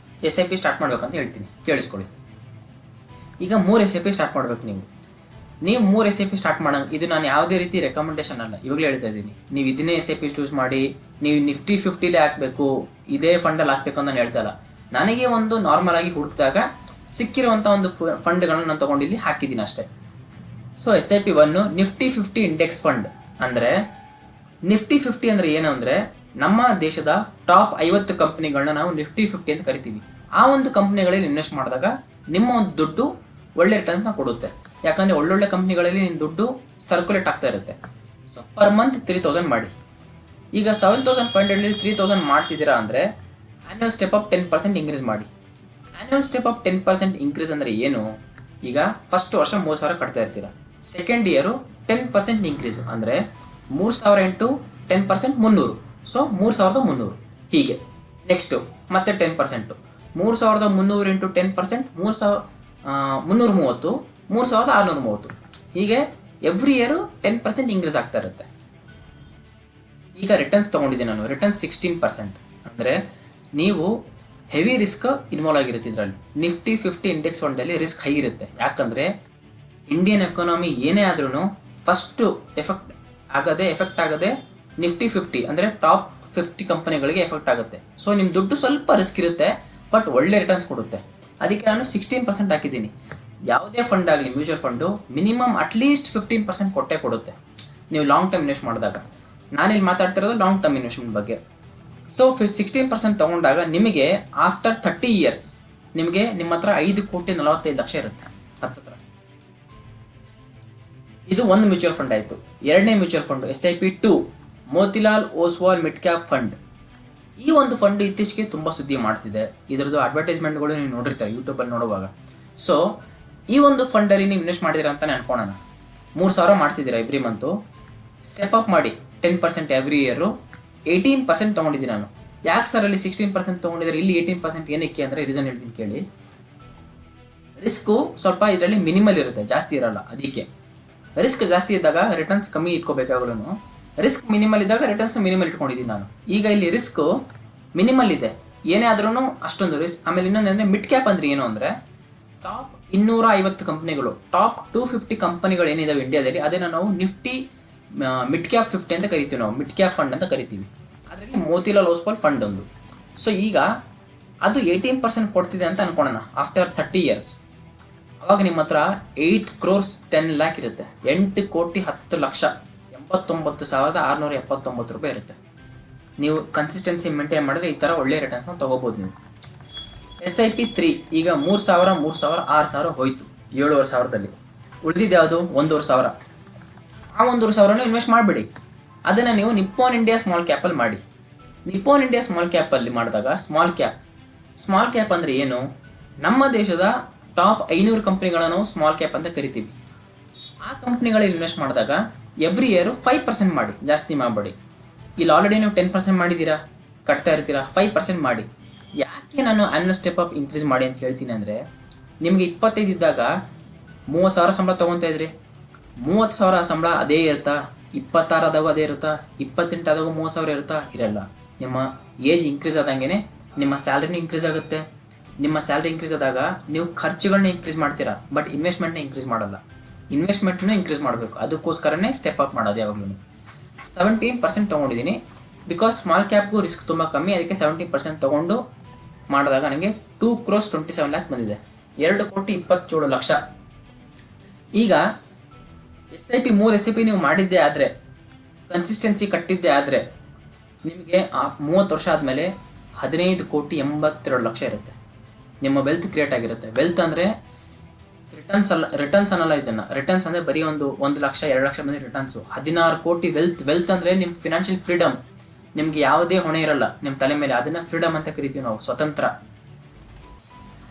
SIP ಸ್ಟಾರ್ಟ್ ಮಾಡ್ಬೇಕಂತ ಹೇಳ್ತೀನಿ, ಕೇಳಿಸ್ಕೊಳ್ಳಿ. ಈಗ 3 SIP ಸ್ಟಾರ್ಟ್ ಮಾಡ್ಬೇಕು ನೀವು 3 SIP ಸ್ಟಾರ್ಟ್ ಮಾಡೋಂಗೆ. ಇದು ನಾನು ಯಾವುದೇ ರೀತಿ ರೆಕಮೆಂಡೇಶನ್ ಅಲ್ಲ, ಇವಾಗಲೇ ಹೇಳ್ತಾ ಇದ್ದೀನಿ. ನೀವು ಇದನ್ನೇ SIP ಚೂಸ್ ಮಾಡಿ ನೀವು ನಿಫ್ಟಿ 50ಲೇ ಹಾಕಬೇಕು, ಇದೇ ಫಂಡಲ್ಲಿ ಹಾಕಬೇಕು ಅಂತ ನಾನು ಹೇಳ್ತಾ ಇಲ್ಲ. ನನಗೆ ಒಂದು ನಾರ್ಮಲ್ ಆಗಿ ಹುಡುಕಿದಾಗ ಸಿಕ್ಕಿರುವಂಥ ಒಂದು ಫಂಡ್ಗಳನ್ನ ನಾನು ತೊಗೊಂಡಿಲ್ಲಿ ಹಾಕಿದ್ದೀನಿ ಅಷ್ಟೇ. So SIP 1 Nifty 50 index fund. ಅಂದರೆ ನಿಫ್ಟಿ 50 ಅಂದರೆ ಏನು ಅಂದರೆ ನಮ್ಮ ದೇಶದ ಟಾಪ್ 50 ಕಂಪ್ನಿಗಳನ್ನ ನಾವು ನಿಫ್ಟಿ 50 ಅಂತ ಕರಿತೀವಿ. ಆ ಒಂದು ಕಂಪ್ನಿಗಳಲ್ಲಿ ಇನ್ವೆಸ್ಟ್ ಮಾಡಿದಾಗ ನಿಮ್ಮ ಒಂದು ದುಡ್ಡು ಒಳ್ಳೆ ರಿಟರ್ನ್ಸ್ನ ಕೊಡುತ್ತೆ. ಯಾಕಂದರೆ ಒಳ್ಳೊಳ್ಳೆ ಕಂಪ್ನಿಗಳಲ್ಲಿ ನಿಮ್ಮ ದುಡ್ಡು ಸರ್ಕ್ಯುಲೇಟ್ ಆಗ್ತಾ ಇರುತ್ತೆ. ಸೊ ಪರ್ ಮಂತ್ 3,000 ಮಾಡಿ. ಈಗ 7,500 3,000 ಮಾಡ್ತಿದ್ದೀರಾ ಅಂದರೆ ಆ್ಯನ್ಯುವಲ್ ಸ್ಟೆಪ್ ಅಪ್ 10% ಇಂಕ್ರೀಸ್ ಮಾಡಿ. ಆ್ಯನ್ಯುವಲ್ ಸ್ಟೆಪ್ ಅಪ್ 10% ಇಂಕ್ರೀಸ್ ಅಂದರೆ ಏನು? ಈಗ ಫಸ್ಟ್ ವರ್ಷ 3,000 ಕಟ್ತಾ ಇರ್ತೀರಾ. ಸೆಕೆಂಡ್ ಇಯರು 10% ಇಂಕ್ರೀಸು ಅಂದರೆ 3,000 ಇಂಟು 10% 300. ಸೊ 3,300 ಹೀಗೆ. ನೆಕ್ಸ್ಟು ಮತ್ತೆ 10%, 3,300 ಇಂಟು 10% 3,330, 3,630. ಹೀಗೆ ಎವ್ರಿ ಇಯರು 10% ಇಂಕ್ರೀಸ್ ಆಗ್ತಾ ಇರುತ್ತೆ. ಈಗ ರಿಟರ್ನ್ಸ್ ತೊಗೊಂಡಿದ್ದೀನಿ ನಾನು. ರಿಟರ್ನ್ಸ್ 16%. ಅಂದರೆ ನೀವು ಹೆವಿ ರಿಸ್ಕ್ ಇನ್ವಾಲ್ವ್ ಆಗಿರುತ್ತೆ ಇದರಲ್ಲಿ. ನಿಫ್ಟಿ 50 ಇಂಡೆಕ್ಸ್ ಫಂಡಲ್ಲಿ ರಿಸ್ಕ್ ಹೈ ಇರುತ್ತೆ. ಯಾಕಂದರೆ ಇಂಡಿಯನ್ ಎಕಾನಮಿ ಏನೇ ಆದ್ರೂ ಫಸ್ಟು ಎಫೆಕ್ಟ್ ಆಗದೆ ನಿಫ್ಟಿ 50 ಅಂದರೆ ಟಾಪ್ 50 ಕಂಪನಿಗಳಿಗೆ ಎಫೆಕ್ಟ್ ಆಗುತ್ತೆ. ಸೊ ನಿಮ್ಮ ದುಡ್ಡು ಸ್ವಲ್ಪ ರಿಸ್ಕ್ ಇರುತ್ತೆ, ಬಟ್ ಒಳ್ಳೆ ರಿಟರ್ನ್ಸ್ ಕೊಡುತ್ತೆ. ಅದಕ್ಕೆ ನಾನು 16% ಹಾಕಿದ್ದೀನಿ. ಯಾವುದೇ ಫಂಡ್ ಆಗಲಿ, ಮ್ಯೂಚುವಲ್ ಫಂಡು ಮಿನಿಮಮ್ ಅಟ್ಲೀಸ್ಟ್ 15% ಕೊಟ್ಟೇ ಕೊಡುತ್ತೆ ನೀವು ಲಾಂಗ್ ಟರ್ಮ್ ಇನ್ವೆಸ್ಟ್ ಮಾಡಿದಾಗ. ನಾನಿಲ್ಲಿ ಮಾತಾಡ್ತಿರೋದು ಲಾಂಗ್ ಟರ್ಮ್ ಇನ್ವೆಸ್ಟ್ಮೆಂಟ್ ಬಗ್ಗೆ. ಸೊ 16% ತೊಗೊಂಡಾಗ ನಿಮಗೆ ಆಫ್ಟರ್ 30 ಇಯರ್ಸ್ ನಿಮಗೆ ನಿಮ್ಮ ಹತ್ರ 5,45,00,000 ಇರುತ್ತೆ ಹತ್ತಿರ. ಇದು ಒಂದು ಮ್ಯೂಚುವಲ್ ಫಂಡ್ ಆಯಿತು. ಎರಡನೇ mutual fund SIP 2 Motilal Oswal mid cap fund. ಈ ಒಂದು ಫಂಡ್ ಇತ್ತೀಚೆಗೆ ತುಂಬ ಸುದ್ದಿ ಮಾಡ್ತಿದೆ. ಇದರದ್ದು ಅಡ್ವರ್ಟೈಸ್ಮೆಂಟ್ಗಳು ನೀವು ನೋಡಿರ್ತಾರೆ ಯೂಟ್ಯೂಬಲ್ಲಿ ನೋಡುವಾಗ. ಸೊ ಈ ಒಂದು ಫಂಡಲ್ಲಿ ನೀವು ಇನ್ವೆಸ್ಟ್ ಮಾಡಿದ್ದೀರಾ ಅಂತ ಅನ್ಕೊಳ್ಳೋಣ. 3,000 ಮಾಡ್ತಿದ್ದೀರಾ ಎವ್ರಿ ಮಂತು. ಸ್ಟೆಪ್ ಅಪ್ ಮಾಡಿ 10% ಎವ್ರಿ ಇಯರು. 18% ತೊಗೊಂಡಿದ್ದೀನಿ ನಾನು. ಯಾಕೆ ಸರ್ ಅಲ್ಲಿ 16% ತೊಗೊಂಡಿದ್ದಾರೆ, ಇಲ್ಲಿ 18% ಏನಕ್ಕೆ ಅಂದರೆ ರೀಸನ್ ಹೇಳ್ತೀನಿ ಕೇಳಿ. ರಿಸ್ಕು ಸ್ವಲ್ಪ ಇದರಲ್ಲಿ ಮಿನಿಮಲ್ ಇರುತ್ತೆ, ಜಾಸ್ತಿ ಇರಲ್ಲ. ಅದಕ್ಕೆ ರಿಸ್ಕ್ ಜಾಸ್ತಿ ಇದ್ದಾಗ ರಿಟರ್ನ್ಸ್ ಕಮ್ಮಿ ಇಟ್ಕೋಬೇಕಾಗ್ಲೂ, ರಿಸ್ಕ್ ಮಿನಿಮಲ್ ಇದ್ದಾಗ ರಿಟರ್ನ್ಸ್ ಮಿನಿಮಲ್ ಇಟ್ಕೊಂಡಿದ್ದೀನಿ ನಾನು. ಈಗ ಇಲ್ಲಿ ರಿಸ್ಕು ಮಿನಿಮಲ್ ಇದೆ, ಏನೇ ಆದ್ರೂ ಅಷ್ಟೊಂದು ರಿಸ್ಕ್. ಆಮೇಲೆ ಇನ್ನೊಂದು ಅಂದರೆ ಮಿಡ್ ಕ್ಯಾಪ್ ಅಂದರೆ ಏನು ಅಂದರೆ ಟಾಪ್ 250 ಕಂಪ್ನಿಗಳು, ಟಾಪ್ 250 ಕಂಪನಿಗಳು ಏನಿದಾವೆ ಇಂಡಿಯಾದಲ್ಲಿ, ಅದನ್ನು ನಾವು ನಿಫ್ಟಿ ಮಿಡ್ ಕ್ಯಾಪ್ 50 ಅಂತ ಕರಿತೀವಿ, ನಾವು ಮಿಡ್ ಕ್ಯಾಪ್ ಫಂಡ್ ಅಂತ ಕರಿತೀವಿ. ಅದರಲ್ಲಿ ಮೋತಿಲಾಲ್ ಓಸ್ವಾಲ್ ಫಂಡ್ ಒಂದು. ಸೊ ಈಗ ಅದು 18% ಕೊಡ್ತಿದೆ ಅಂತ ಅನ್ಕೊಳ್ಳೋಣ ಆಫ್ಟರ್ 30 ಇಯರ್ಸ್. ಅವಾಗ ನಿಮ್ಮ ಹತ್ರ 8 crores 10 lakh ಇರುತ್ತೆ. 8,10,00,000 89,679 ರೂಪಾಯಿ ಇರುತ್ತೆ. ನೀವು ಕನ್ಸಿಸ್ಟೆನ್ಸಿ ಮೇಂಟೈನ್ ಮಾಡಿದ್ರೆ ಈ ಥರ ಒಳ್ಳೆ ರಿಟರ್ನ್ಸ್ನ ತೊಗೋಬೋದು ನೀವು. SIP 3 ಈಗ 3,000 3,000 6,000 ಹೋಯಿತು 7,500ದಲ್ಲಿ. ಉಳಿದಿದ್ದು ಯಾವುದು? 1,500. ಆ 1,500 ಇನ್ವೆಸ್ಟ್ ಮಾಡಿಬಿಡಿ. ಅದನ್ನು ನೀವು ನಿಪ್ಪೋನ್ ಇಂಡಿಯಾ ಸ್ಮಾಲ್ ಕ್ಯಾಪಲ್ಲಿ ಮಾಡಿ. ನಿಪ್ಪೋನ್ ಇಂಡಿಯಾ ಸ್ಮಾಲ್ ಕ್ಯಾಪಲ್ಲಿ ಮಾಡಿದಾಗ ಸ್ಮಾಲ್ ಕ್ಯಾಪ್ ಅಂದರೆ ಏನು? ನಮ್ಮ ದೇಶದ ಟಾಪ್ 500 ಕಂಪ್ನಿಗಳನ್ನು ನಾವು ಸ್ಮಾಲ್ ಕ್ಯಾಪ್ ಅಂತ ಕರಿತೀವಿ. ಆ ಕಂಪ್ನಿಗಳಲ್ಲಿ ಇನ್ವೆಸ್ಟ್ ಮಾಡಿದಾಗ ಎವ್ರಿ ಇಯರು 5% ಮಾಡಿ, ಜಾಸ್ತಿ ಮಾಡಬೇಡಿ. ಇಲ್ಲಿ ಆಲ್ರೆಡಿ ನೀವು 10% ಮಾಡಿದ್ದೀರಾ, ಕಟ್ತಾ ಇರ್ತೀರಾ, 5% ಮಾಡಿ. ಯಾಕೆ ನಾನು ಆ್ಯನ್ಯುವಲ್ ಸ್ಟೆಪ್ ಅಪ್ ಇನ್ಕ್ರೀಸ್ ಮಾಡಿ ಅಂತ ಹೇಳ್ತೀನಿ ಅಂದರೆ, ನಿಮಗೆ 25 ಇದ್ದಾಗ 30,000 ಸಂಬಳ ತೊಗೊತಾ ಇದ್ರಿ, 30,000 ಸಂಬಳ ಅದೇ ಇರುತ್ತಾ? 26 ಆದಾಗ ಅದೇ ಇರುತ್ತಾ? 28 ಆದಾಗ 30,000 ಇರುತ್ತಾ? ಇರಲ್ಲ. ನಿಮ್ಮ ಏಜ್ ಇನ್ಕ್ರೀಸ್ ಆದಂಗೆ ನಿಮ್ಮ ಸ್ಯಾಲ್ರಿನೂ ಇನ್ಕ್ರೀಸ್ ಆಗುತ್ತೆ. ನಿಮ್ಮ ಸ್ಯಾಲ್ರಿ ಇನ್ಕ್ರೀಸ್ ಆದಾಗ ನೀವು ಖರ್ಚುಗಳನ್ನ ಇನ್ಕ್ರೀಸ್ ಮಾಡ್ತೀರಾ, ಬಟ್ ಇನ್ವೆಸ್ಟ್ಮೆಂಟ್ನ ಇನ್ಕ್ರೀಸ್ ಮಾಡಲ್ಲ. ಇನ್ವೆಸ್ಟ್ಮೆಂಟ್ನ ಇನ್ಕ್ರೀಸ್ ಮಾಡಬೇಕು, ಅದಕ್ಕೋಸ್ಕರನೇ ಸ್ಟೆಪ್ ಅಪ್ ಮಾಡೋದು. ಯಾವಾಗಲೂ 17% ತೊಗೊಂಡಿದ್ದೀನಿ, ಬಿಕಾಸ್ ಸ್ಮಾಲ್ ಕ್ಯಾಪ್ಗೂ ರಿಸ್ಕ್ ತುಂಬ ಕಮ್ಮಿ, ಅದಕ್ಕೆ 17% ತೊಗೊಂಡು ಮಾಡಿದಾಗ ನನಗೆ 2,27,00,000 ಬಂದಿದೆ, 2,27,00,000. ಈಗ SIP 3 SIP ನೀವು ಮಾಡಿದ್ದೇ ಆದರೆ, ಕನ್ಸಿಸ್ಟೆನ್ಸಿ ಕಟ್ಟಿದ್ದೇ ಆದರೆ, ನಿಮಗೆ ಆ 30 ವರ್ಷ ಆದಮೇಲೆ 15,82,00,000 ಇರುತ್ತೆ. ನಿಮ್ಮ ವೆಲ್ತ್ ಕ್ರಿಯೇಟ್ ಆಗಿರುತ್ತೆ. ವೆಲ್ತ್ ಅಂದರೆ ರಿಟರ್ನ್ಸ್ ಅನ್ನಲ್ಲ. ಇದನ್ನು ರಿಟರ್ನ್ಸ್ ಅಂದರೆ ಬರೀ 1 ಲಕ್ಷ 2 ಲಕ್ಷ ಬಂದರೆ ರಿಟರ್ನ್ಸು. 16 ಕೋಟಿ ವೆಲ್ತ್ ಅಂದರೆ ನಿಮ್ಮ ಫಿನಾನ್ಷಿಯಲ್ ಫ್ರೀಡಮ್. ನಿಮ್ಗೆ ಯಾವುದೇ ಹೊಣೆ ಇರಲ್ಲ ನಿಮ್ಮ ತಲೆ ಮೇಲೆ, ಅದನ್ನು ಫ್ರೀಡಮ್ ಅಂತ ಕರಿತೀವಿ ನಾವು. ಸ್ವತಂತ್ರ,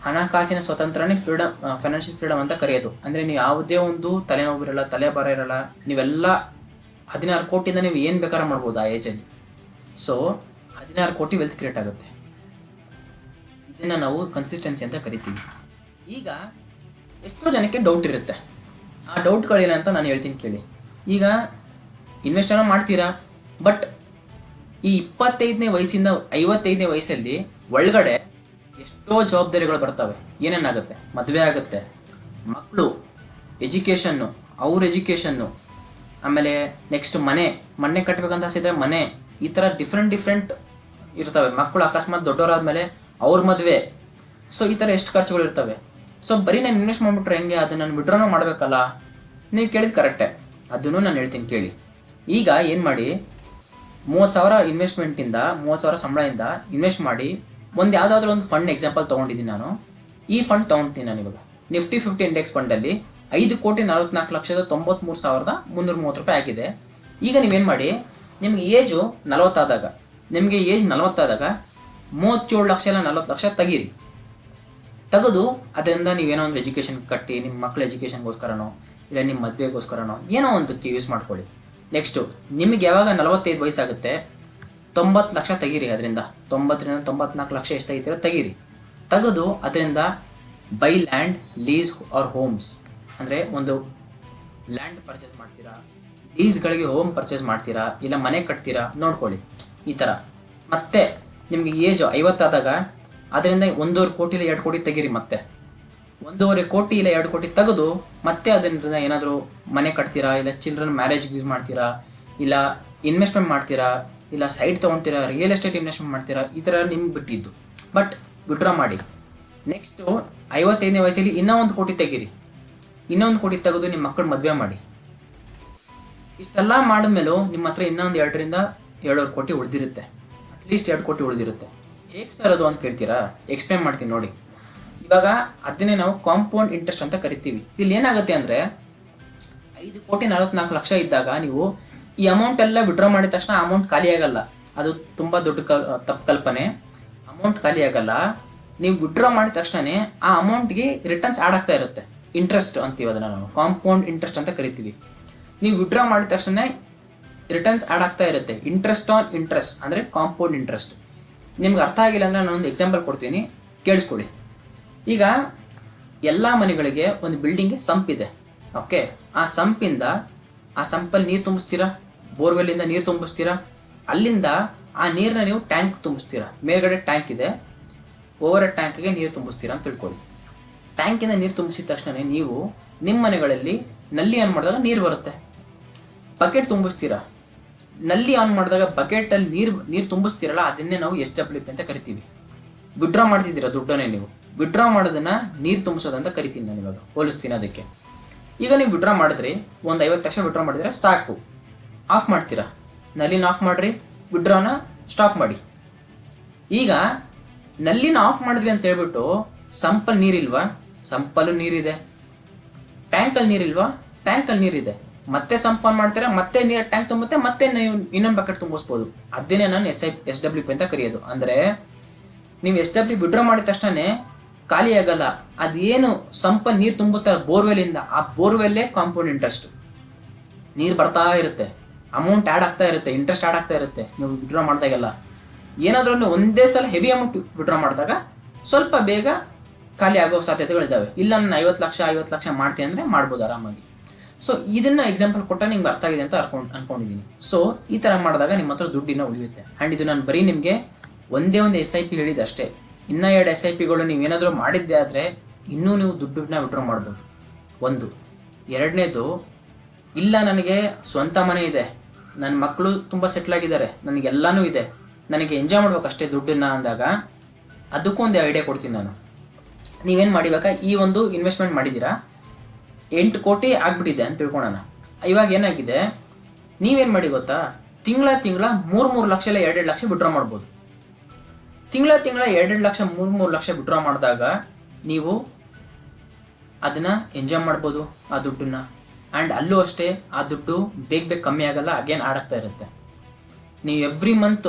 ಹಣಕಾಸಿನ ಸ್ವತಂತ್ರನೇ ಫ್ರೀಡಮ್, ಫೈನಾನ್ಷಿಯಲ್ ಫ್ರೀಡಮ್ ಅಂತ ಕರೆಯೋದು. ಅಂದರೆ ನೀವು ಯಾವುದೇ ಒಂದು ತಲೆನೋವು ಇರಲ್ಲ, ತಲೆಭಾರ ಇರಲ್ಲ. ನೀವೆಲ್ಲ 16 ಕೋಟಿಯಿಂದ ನೀವು ಏನು ಬೇಕಾದ್ರೂ ಮಾಡ್ಬೋದು ಆ ಏಜಲ್ಲಿ. ಸೊ 16 ಕೋಟಿ ವೆಲ್ತ್ ಕ್ರಿಯೇಟ್ ಆಗುತ್ತೆ. ಇದನ್ನು ನಾವು ಕನ್ಸಿಸ್ಟೆನ್ಸಿ ಅಂತ ಕರಿತೀವಿ. ಈಗ ಎಷ್ಟೋ ಜನಕ್ಕೆ ಡೌಟ್ ಇರುತ್ತೆ. ಆ ಡೌಟ್ಗಳೇನಂತ ನಾನು ಹೇಳ್ತೀನಿ ಕೇಳಿ. ಈಗ ಇನ್ವೆಸ್ಟನ್ನು ಮಾಡ್ತೀರಾ, ಬಟ್ ಈ 25ನೇ ವಯಸ್ಸಿಂದ 55ನೇ ವಯಸ್ಸಲ್ಲಿ ಒಳಗಡೆ ಎಷ್ಟೋ ಜವಾಬ್ದಾರಿಗಳು ಬರ್ತವೆ. ಏನೇನಾಗುತ್ತೆ? ಮದುವೆ ಆಗುತ್ತೆ, ಮಕ್ಕಳು, ಎಜುಕೇಷನ್ನು, ಅವ್ರ ಎಜುಕೇಷನ್ನು, ಆಮೇಲೆ ನೆಕ್ಸ್ಟ್ ಮನೆ ಕಟ್ಟಬೇಕಂತ ಸಿದ್ರೆ ಮನೆ, ಈ ಥರ ಡಿಫ್ರೆಂಟ್ ಇರ್ತವೆ. ಮಕ್ಕಳು ಅಕಸ್ಮಾತ್ ದೊಡ್ಡವರಾದ್ಮೇಲೆ ಅವ್ರ ಮದುವೆ. ಸೊ ಈ ಥರ ಎಷ್ಟು ಖರ್ಚುಗಳು ಇರ್ತವೆ. ಸೊ ಬರೀ ನಾನು ಇನ್ವೆಸ್ಟ್ ಮಾಡಿಬಿಟ್ರೆ ಹೆಂಗೆ? ಅದನ್ನು ನಾನು ವಿಡ್ರಾನು ಮಾಡಬೇಕಲ್ಲ. ನೀವು ಕೇಳಿದ ಕರೆಕ್ಟೇ, ಅದನ್ನು ನಾನು ಹೇಳ್ತೀನಿ ಕೇಳಿ. ಈಗ ಏನು ಮಾಡಿ, 30,000 ಇನ್ವೆಸ್ಟ್ಮೆಂಟಿಂದ, 30,000 ಸಂಬಳದಿಂದ ಇನ್ವೆಸ್ಟ್ ಮಾಡಿ ಯಾವುದಾದ್ರೂ ಒಂದು ಫಂಡ್ ಎಕ್ಸಾಂಪಲ್ ತೊಗೊಂಡಿದ್ದೀನಿ ನಾನು. ಈ ಫಂಡ್ ತೊಗೊಳ್ತೀನಿ ನಾನು ಇವಾಗ. ನಿಫ್ಟಿ 50 ಇಂಡೆಕ್ಸ್ ಫಂಡಲ್ಲಿ 5,44,93,330 ರೂಪಾಯಿ ಆಗಿದೆ. ಈಗ ನೀವೇನು ಮಾಡಿ, ನಿಮಗೆ ಏಜು 40 ಆದಾಗ, ನಿಮಗೆ ಏಜ್ 40 ಆದಾಗ 37 ಲಕ್ಷ ಇಲ್ಲ 40 ಲಕ್ಷ ತೆಗೆದು ಅದರಿಂದ ನೀವೇನೋ ಒಂದು ಎಜುಕೇಷನ್ ಕಟ್ಟಿ, ನಿಮ್ಮ ಮಕ್ಕಳ ಎಜುಕೇಷನ್ಗೋಸ್ಕರನೋ ಇಲ್ಲ ನಿಮ್ಮ ಮದುವೆಗೋಸ್ಕರನೋ ಏನೋ ಒಂದಕ್ಕೆ ಯೂಸ್ ಮಾಡ್ಕೊಳ್ಳಿ. ನೆಕ್ಸ್ಟು ನಿಮಗೆ ಯಾವಾಗ 45 ವಯಸ್ಸಾಗುತ್ತೆ, 90 ಲಕ್ಷ ತೆಗೀರಿ. ಅದರಿಂದ 90ರಿಂದ 94 ಲಕ್ಷ ಎಷ್ಟು ತೆಗಿತೀರೋ ತೆಗೀರಿ. ತೆಗೆದು ಅದರಿಂದ buy land, lease or homes, ಅಂದರೆ ಒಂದು ಲ್ಯಾಂಡ್ ಪರ್ಚೇಸ್ ಮಾಡ್ತೀರಾ, ಲೀಸ್ಗಳಿಗೆ ಹೋಮ್ ಪರ್ಚೇಸ್ ಮಾಡ್ತೀರಾ, ಇಲ್ಲ ಮನೆ ಕಟ್ತೀರಾ, ನೋಡ್ಕೊಳ್ಳಿ ಈ ಥರ. ಮತ್ತೆ ನಿಮಗೆ ಏಜು 50 ಆದಾಗ ಅದರಿಂದ 1.5 ಕೋಟಿ ಇಲ್ಲ 2 ಕೋಟಿ ತೆಗೀರಿ. ಮತ್ತೆ 1.5 ಕೋಟಿ ಇಲ್ಲ 2 ಕೋಟಿ ತೆಗೆದು ಮತ್ತೆ ಅದರಿಂದ ಏನಾದರೂ ಮನೆ ಕಟ್ತೀರಾ, ಇಲ್ಲ ಚಿಲ್ಡ್ರನ್ ಮ್ಯಾರೇಜ್ಗೆ ಯೂಸ್ ಮಾಡ್ತೀರಾ, ಇಲ್ಲ ಇನ್ವೆಸ್ಟ್ಮೆಂಟ್ ಮಾಡ್ತೀರಾ, ಇಲ್ಲ ಸೈಟ್ ತೊಗೊಳ್ತೀರಾ, ರಿಯಲ್ ಎಸ್ಟೇಟ್ ಇನ್ವೆಸ್ಟ್ಮೆಂಟ್ ಮಾಡ್ತೀರಾ. ಈ ಥರ ನಿಮ್ಗೆ ಬಿಟ್ಟಿದ್ದು, ಬಟ್ ವಿಡ್ರಾ ಮಾಡಿ. ನೆಕ್ಸ್ಟು 55ನೇ ವಯಸ್ಸಲ್ಲಿ ಇನ್ನೂ 1 ಕೋಟಿ ತೆಗೀರಿ. ಇನ್ನೂ 1 ಕೋಟಿ ತೆಗೆದು ನಿಮ್ಮ ಮಕ್ಕಳು ಮದುವೆ ಮಾಡಿ. ಇಷ್ಟೆಲ್ಲ ಮಾಡಿದ್ಮೇಲೂ ನಿಮ್ಮ ಹತ್ರ ಇನ್ನೊಂದು 2ರಿಂದ 2.5 ಕೋಟಿ ಉಳಿದಿರುತ್ತೆ. ಅಟ್ಲೀಸ್ಟ್ 2 ಕೋಟಿ ಉಳಿದಿರುತ್ತೆ. ಹೇಗೆ ಸರ್ ಅದು ಅಂತ ಕೇಳ್ತೀರಾ? ಎಕ್ಸ್ಪ್ಲೇನ್ ಮಾಡ್ತೀನಿ ನೋಡಿ. ಇವಾಗ ಅದನ್ನೇ ನಾವು ಕಾಂಪೌಂಡ್ ಇಂಟ್ರೆಸ್ಟ್ ಅಂತ ಕರಿತೀವಿ. ಇಲ್ಲಿ ಏನಾಗುತ್ತೆ ಅಂದರೆ, 5,44,00,000 ಇದ್ದಾಗ ನೀವು ಈ ಅಮೌಂಟ್ ಎಲ್ಲ ವಿಡ್ರಾ ಮಾಡಿದ ತಕ್ಷಣ ಅಮೌಂಟ್ ಖಾಲಿ ಆಗಲ್ಲ. ಅದು ತುಂಬ ದೊಡ್ಡ ತಪ್ಪು ಕಲ್ಪನೆ. ಅಮೌಂಟ್ ಖಾಲಿ ಆಗಲ್ಲ. ನೀವು ವಿಡ್ರಾ ಮಾಡಿದ ತಕ್ಷಣ ಆ ಅಮೌಂಟ್ಗೆ ರಿಟರ್ನ್ಸ್ ಆ್ಯಡ್ ಆಗ್ತಾ ಇರುತ್ತೆ. ಇಂಟ್ರೆಸ್ಟ್ ಅಂತೀವಿ ಅದನ್ನು ನಾವು, ಕಾಂಪೌಂಡ್ ಇಂಟ್ರೆಸ್ಟ್ ಅಂತ ಕರಿತೀವಿ. ನೀವು ವಿಡ್ರಾ ಮಾಡಿದ ತಕ್ಷಣ ರಿಟರ್ನ್ಸ್ ಆ್ಯಡ್ ಆಗ್ತಾ ಇರುತ್ತೆ. ಇಂಟ್ರೆಸ್ಟ್ ಆನ್ ಇಂಟ್ರೆಸ್ಟ್ ಅಂದರೆ ಕಾಂಪೌಂಡ್ ಇಂಟ್ರೆಸ್ಟ್. ನಿಮ್ಗೆ ಅರ್ಥ ಆಗಿಲ್ಲ ಅಂದರೆ ನಾನೊಂದು ಎಕ್ಸಾಂಪಲ್ ಕೊಡ್ತೀನಿ, ಕೇಳಿಸ್ಕೊಳ್ಳಿ. ಈಗ ಎಲ್ಲ ಮನೆಗಳಿಗೆ ಒಂದು ಬಿಲ್ಡಿಂಗ್ಗೆ ಸಂಪ್ ಇದೆ. ಓಕೆ, ಆ ಸಂಪಲ್ಲಿ ನೀರು ತುಂಬಿಸ್ತೀರಾ, ಬೋರ್ವೆಲ್ಲಿಂದ ನೀರು ತುಂಬಿಸ್ತೀರಾ, ಅಲ್ಲಿಂದ ಆ ನೀರನ್ನ ನೀವು ಟ್ಯಾಂಕ್ ತುಂಬಿಸ್ತೀರಾ. ಮೇಲ್ಗಡೆ ಟ್ಯಾಂಕ್ ಇದೆ, ಓವರ್ ಟ್ಯಾಂಕ್ಗೆ ನೀರು ತುಂಬಿಸ್ತೀರಾ ಅಂತ ತಿಳ್ಕೊಳ್ಳಿ. ಟ್ಯಾಂಕಿಂದ ನೀರು ತುಂಬಿಸಿದ ತಕ್ಷಣ ನೀವು ನಿಮ್ಮ ಮನೆಗಳಲ್ಲಿ ನಲ್ಲಿ ಆನ್ ಮಾಡಿದಾಗ ನೀರು ಬರುತ್ತೆ. ಬಕೆಟ್ ತುಂಬಿಸ್ತೀರಾ, ನಲ್ಲಿ ಆನ್ ಮಾಡಿದಾಗ ಬಕೆಟಲ್ಲಿ ನೀರು ತುಂಬಿಸ್ತೀರಲ್ಲ, ಅದನ್ನೇ ನಾವು SWP ಅಂತ ಕರಿತೀವಿ. ವಿಡ್ರಾ ಮಾಡ್ತಿದ್ದೀರಾ ದುಡ್ಡನ್ನೇ ನೀವು. ವಿಡ್ರಾ ಮಾಡೋದನ್ನು ನೀರು ತುಂಬಿಸೋದಂತ ಕರಿತೀನಿ ನಾನು. ಇವಾಗ ಹೋಲಿಸ್ತೀನಿ ಅದಕ್ಕೆ. ಈಗ ನೀವು ವಿಡ್ರಾ ಮಾಡಿದ್ರಿ, ಒಂದು 50 ಲಕ್ಷ ವಿಡ್ರಾ ಮಾಡಿದ್ರೆ ಸಾಕು, ಆಫ್ ಮಾಡ್ತೀರಾ. ನಲ್ಲಿನ ಆಫ್ ಮಾಡಿರಿ, ವಿಡ್ರಾನ ಸ್ಟಾಪ್ ಮಾಡಿ. ಈಗ ನಲ್ಲಿನ ಆಫ್ ಮಾಡಿದ್ರಿ ಅಂತ ಹೇಳ್ಬಿಟ್ಟು ಸಂಪಲ್ಲಿ ನೀರಿಲ್ವಾ? ಸಂಪಲ್ಲೂ ನೀರಿದೆ. ಟ್ಯಾಂಕಲ್ಲಿ ನೀರಿಲ್ವಾ? ಟ್ಯಾಂಕಲ್ಲಿ ನೀರಿದೆ. ಮತ್ತೆ ಸಂಪ್ ಆನ್ ಮಾಡ್ತೀರಾ, ಮತ್ತೆ ನೀರು ಟ್ಯಾಂಕ್ ತುಂಬುತ್ತೆ, ಮತ್ತೆ ನೀವು ಇನ್ನೊಂದು ಬಕೆಟ್ ತುಂಬಿಸ್ಬೋದು. ಅದನ್ನೇ ನಾನು SWP ಅಂತ ಕರೆಯೋದು. ಅಂದರೆ ನೀವು SWP ವಿಡ್ರಾ ಮಾಡಿದ ತಕ್ಷಣ ಖಾಲಿ ಆಗಲ್ಲ. ಅದೇನು ಸಂಪಲ್ಲಿ ನೀರು ತುಂಬುತ್ತಾರೆ ಬೋರ್ವೆಲ್ಲಿಂದ, ಆ ಬೋರ್ವೆಲ್ಲೇ ಕಾಂಪೌಂಡ್ ಇಂಟ್ರೆಸ್ಟ್. ನೀರು ಬರ್ತಾ ಇರುತ್ತೆ, ಅಮೌಂಟ್ ಆ್ಯಡ್ ಆಗ್ತಾ ಇರುತ್ತೆ, ಇಂಟ್ರೆಸ್ಟ್ ಆ್ಯಡ್ ಆಗ್ತಾ ಇರುತ್ತೆ ನೀವು ವಿಡ್ರಾ ಮಾಡಿದಾಗೆಲ್ಲ. ಏನಾದ್ರೂ ಒಂದೇ ಸಲ ಹೆವಿ ಅಮೌಂಟ್ ವಿಡ್ರಾ ಮಾಡಿದಾಗ ಸ್ವಲ್ಪ ಬೇಗ ಖಾಲಿ ಆಗೋ ಸಾಧ್ಯತೆಗಳಿದ್ದಾವೆ. ಇಲ್ಲ ನಾನು 50 ಲಕ್ಷ ಮಾಡ್ತೀನಿ ಅಂದರೆ ಮಾಡ್ಬೋದು ಆರಾಮಾಗಿ. ಸೊ ಇದನ್ನ ಎಕ್ಸಾಂಪಲ್ ಕೊಟ್ಟ ನಿಮ್ಗೆ ಅರ್ಥ ಆಗಿದೆ ಅಂತ ಅನ್ಕೊಂಡಿದ್ದೀನಿ. ಸೊ ಈ ಥರ ಮಾಡಿದಾಗ ನಿಮ್ಮ ಹತ್ರ ದುಡ್ಡಿನ ಉಳಿಯುತ್ತೆ. ಆ್ಯಂಡ್ ಇದು ನಾನು ಬರೀ ನಿಮಗೆ ಒಂದೇ ಒಂದು SIP ಹೇಳಿದೆ ಅಷ್ಟೇ. ಇನ್ನೂ 2 SIPಗಳು ನೀವೇನಾದರೂ ಮಾಡಿದ್ದೆ ಆದರೆ ಇನ್ನೂ ನೀವು ದುಡ್ಡನ್ನ ವಿಡ್ರಾ ಮಾಡ್ಬೋದು. ಒಂದು. ಎರಡನೇದು, ಇಲ್ಲ ನನಗೆ ಸ್ವಂತ ಮನೆ ಇದೆ, ನನ್ನ ಮಕ್ಕಳು ತುಂಬ ಸೆಟ್ಲ್ ಆಗಿದ್ದಾರೆ, ನನಗೆಲ್ಲನೂ ಇದೆ, ನನಗೆ ಎಂಜಾಯ್ ಮಾಡ್ಬೇಕು ಅಷ್ಟೇ ದುಡ್ಡನ್ನ ಅಂದಾಗ ಅದಕ್ಕೂ ಒಂದು ಐಡಿಯಾ ಕೊಡ್ತೀನಿ ನಾನು. ನೀವೇನು ಮಾಡಿಬೇಕಾ, ಈ ಒಂದು ಇನ್ವೆಸ್ಟ್ಮೆಂಟ್ ಮಾಡಿದ್ದೀರಾ, 8 ಕೋಟಿ ಆಗ್ಬಿಟ್ಟಿದೆ ಅಂತ ತಿಳ್ಕೊಳೋಣ. ಇವಾಗ ಏನಾಗಿದೆ, ನೀವೇನು ಮಾಡಿ ಗೊತ್ತಾ, ತಿಂಗಳ 3 ಲಕ್ಷ ಇಲ್ಲ 2 ಲಕ್ಷ ವಿಡ್ರಾ ಮಾಡ್ಬೋದು. ತಿಂಗಳ 2 ಲಕ್ಷ 3 ಲಕ್ಷ ವಿಡ್ರಾ ಮಾಡಿದಾಗ ನೀವು ಅದನ್ನು ಎಂಜಾಯ್ ಮಾಡ್ಬೋದು ಆ ದುಡ್ಡನ್ನ. ಆ್ಯಂಡ್ ಅಲ್ಲೂ ಅಷ್ಟೇ ಆ ದುಡ್ಡು ಬೇಗ ಕಮ್ಮಿ ಆಗಲ್ಲ, ಅಗೇನ್ ಆಡಾಗ್ತಾ ಇರುತ್ತೆ. ನೀವು ಎವ್ರಿ ಮಂತ್